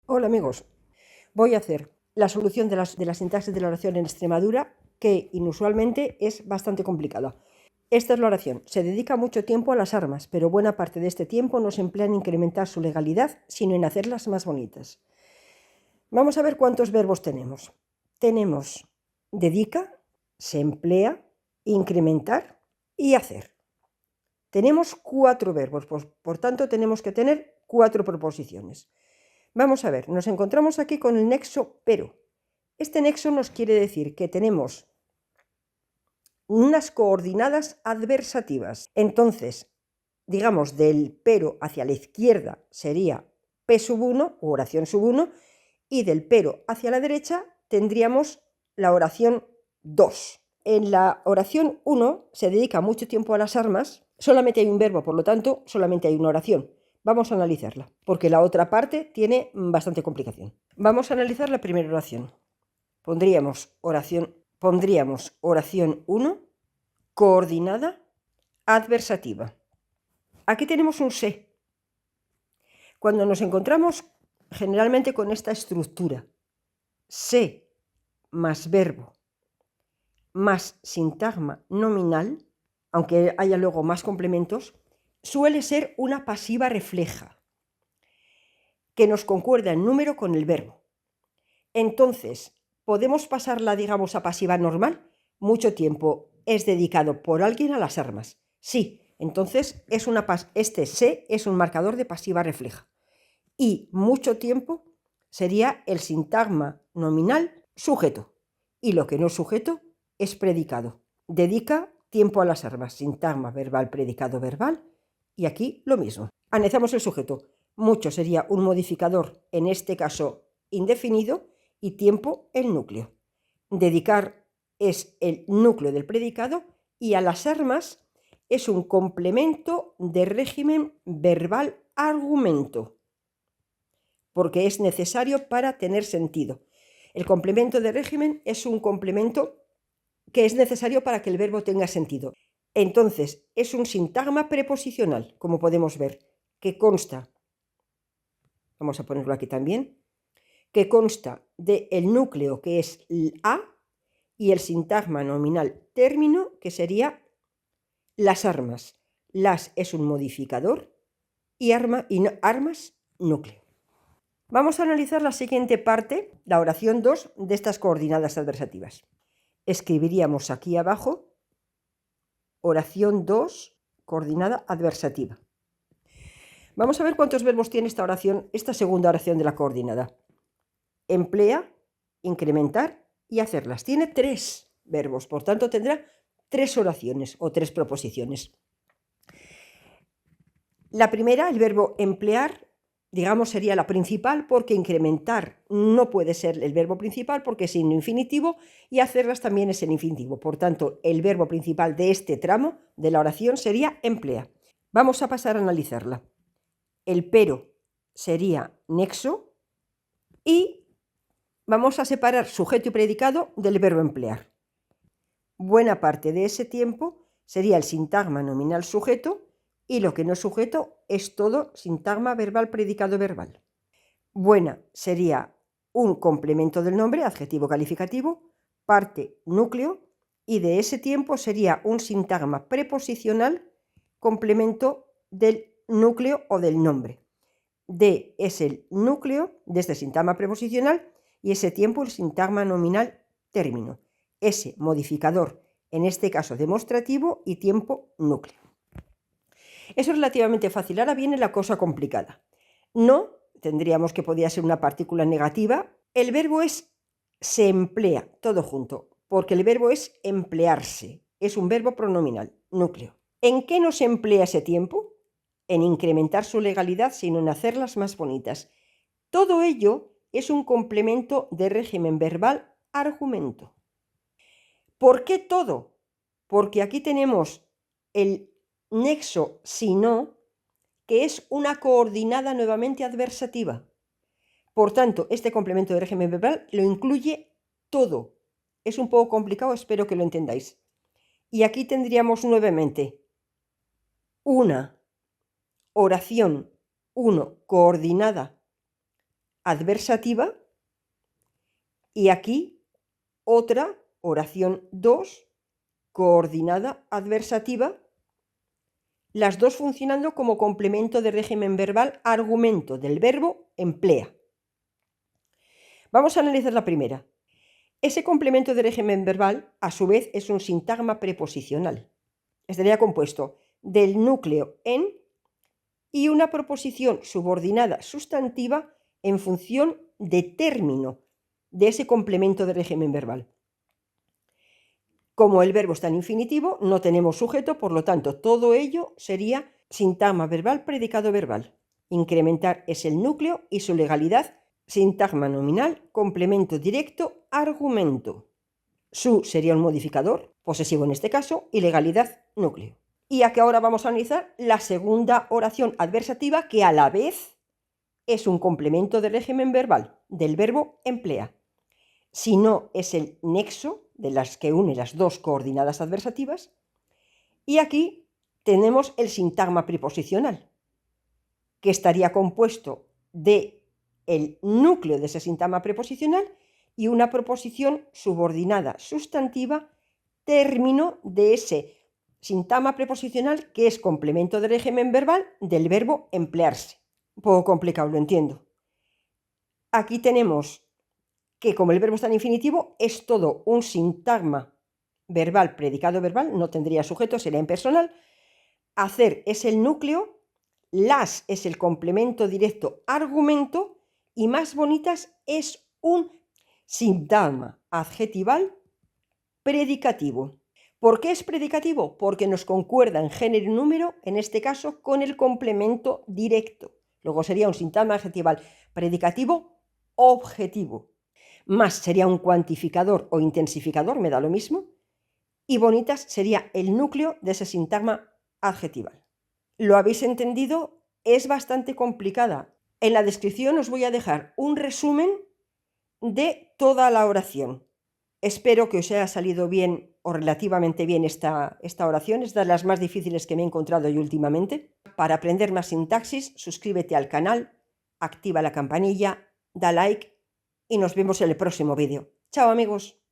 Hola amigos, voy a hacer la solución de la sintaxis de la oración en Extremadura, que inusualmente es bastante complicada. Esta es la oración. Se dedica mucho tiempo a las armas, pero buena parte de este tiempo no se emplea en incrementar su legalidad, sino en hacerlas más bonitas. Vamos a ver cuántos verbos tenemos. Tenemos dedica, se emplea, incrementar y hacer. Tenemos 4 verbos, por tanto tenemos que tener 4 proposiciones. Vamos a ver, nos encontramos aquí con el nexo pero. Este nexo nos quiere decir que tenemos unas coordenadas adversativas. Entonces, digamos, del pero hacia la izquierda sería P1 o oración sub 1, y del pero hacia la derecha tendríamos la oración 2. En la oración 1 se dedica mucho tiempo a las armas, solamente hay un verbo, por lo tanto, solamente hay una oración. Vamos a analizarla, porque la otra parte tiene bastante complicación. Vamos a analizar la primera oración. Pondríamos oración 1, coordinada adversativa. Aquí tenemos un se. Cuando nos encontramos generalmente con esta estructura, se más verbo más sintagma nominal, aunque haya luego más complementos, suele ser una pasiva refleja, que nos concuerda en número con el verbo. Entonces, ¿podemos pasarla, digamos, a pasiva normal? Mucho tiempo es dedicado por alguien a las armas. Sí, entonces este se es un marcador de pasiva refleja. Y mucho tiempo sería el sintagma nominal sujeto. Y lo que no es sujeto es predicado. Dedica tiempo a las armas. Sintagma verbal, predicado verbal. Y aquí lo mismo. Analizamos el sujeto. Mucho sería un modificador, en este caso indefinido, y tiempo el núcleo. Dedicar es el núcleo del predicado y a las armas es un complemento de régimen verbal argumento, porque es necesario para tener sentido. El complemento de régimen es un complemento que es necesario para que el verbo tenga sentido. Entonces, es un sintagma preposicional, como podemos ver, que consta, vamos a ponerlo aquí también, que consta del núcleo, que es el a, y el sintagma nominal término, que sería las armas. Las es un modificador y armas núcleo. Vamos a analizar la siguiente parte, la oración 2 de estas coordenadas adversativas. Escribiríamos aquí abajo oración 2, coordenada adversativa. Vamos a ver cuántos verbos tiene esta oración, esta segunda oración de la coordenada. Emplea, incrementar y hacerlas. Tiene 3 verbos, por tanto tendrá 3 oraciones o 3 proposiciones. La primera, el verbo emplear, digamos, sería la principal, porque incrementar no puede ser el verbo principal porque es en infinitivo, y hacerlas también es en infinitivo. Por tanto, el verbo principal de este tramo de la oración sería emplea. Vamos a pasar a analizarla. El pero sería nexo y vamos a separar sujeto y predicado del verbo emplear. Buena parte de ese tiempo sería el sintagma nominal sujeto, y lo que no es sujeto es todo sintagma verbal, predicado verbal. Buena sería un complemento del nombre, adjetivo calificativo, parte núcleo, y de ese tiempo sería un sintagma preposicional, complemento del núcleo o del nombre. De es el núcleo de este sintagma preposicional y ese tiempo el sintagma nominal término. Ese modificador, en este caso demostrativo, y tiempo núcleo. Eso es relativamente fácil. Ahora viene la cosa complicada. No, tendríamos que podría ser una partícula negativa. El verbo es se emplea, todo junto, porque el verbo es emplearse. Es un verbo pronominal, núcleo. ¿En qué nos emplea ese tiempo? En incrementar su legalidad, sino en hacerlas más bonitas. Todo ello es un complemento de régimen verbal argumento. ¿Por qué todo? Porque aquí tenemos el nexo si no, que es una coordenada nuevamente adversativa. Por tanto, este complemento de régimen verbal lo incluye todo. Es un poco complicado, espero que lo entendáis. Y aquí tendríamos nuevamente una oración 1 coordinada adversativa y aquí otra oración 2, coordinada adversativa, las dos funcionando como complemento de régimen verbal argumento del verbo emplea. Vamos a analizar la primera. Ese complemento de régimen verbal, a su vez, es un sintagma preposicional. Estaría compuesto del núcleo en y una proposición subordinada sustantiva en función de término de ese complemento de régimen verbal. Como el verbo está en infinitivo, no tenemos sujeto, por lo tanto, todo ello sería sintagma verbal, predicado verbal. Incrementar es el núcleo y su legalidad, sintagma nominal, complemento directo, argumento. Su sería un modificador, posesivo en este caso, y legalidad, núcleo. Y aquí ahora vamos a analizar la segunda oración adversativa, que a la vez es un complemento de régimen verbal del verbo emplea. Si no, es el nexo de las que une las dos coordinadas adversativas. Y aquí tenemos el sintagma preposicional, que estaría compuesto de el núcleo de ese sintagma preposicional y una proposición subordinada sustantiva, término de ese sintagma preposicional que es complemento de régimen verbal del verbo emplearse. Un poco complicado, lo entiendo. Aquí tenemos que como el verbo está en infinitivo, es todo un sintagma verbal, predicado verbal, no tendría sujeto, sería impersonal. Hacer es el núcleo, las es el complemento directo argumento y más bonitas es un sintagma adjetival predicativo. ¿Por qué es predicativo? Porque nos concuerda en género y número, en este caso, con el complemento directo. Luego sería un sintagma adjetival predicativo objetivo. Más sería un cuantificador o intensificador, me da lo mismo. Y bonitas sería el núcleo de ese sintagma adjetival. ¿Lo habéis entendido? Es bastante complicada. En la descripción os voy a dejar un resumen de toda la oración. Espero que os haya salido bien o relativamente bien esta oración. Es de las más difíciles que me he encontrado yo últimamente. Para aprender más sintaxis, suscríbete al canal, activa la campanilla, da like y nos vemos en el próximo vídeo. ¡Chao, amigos!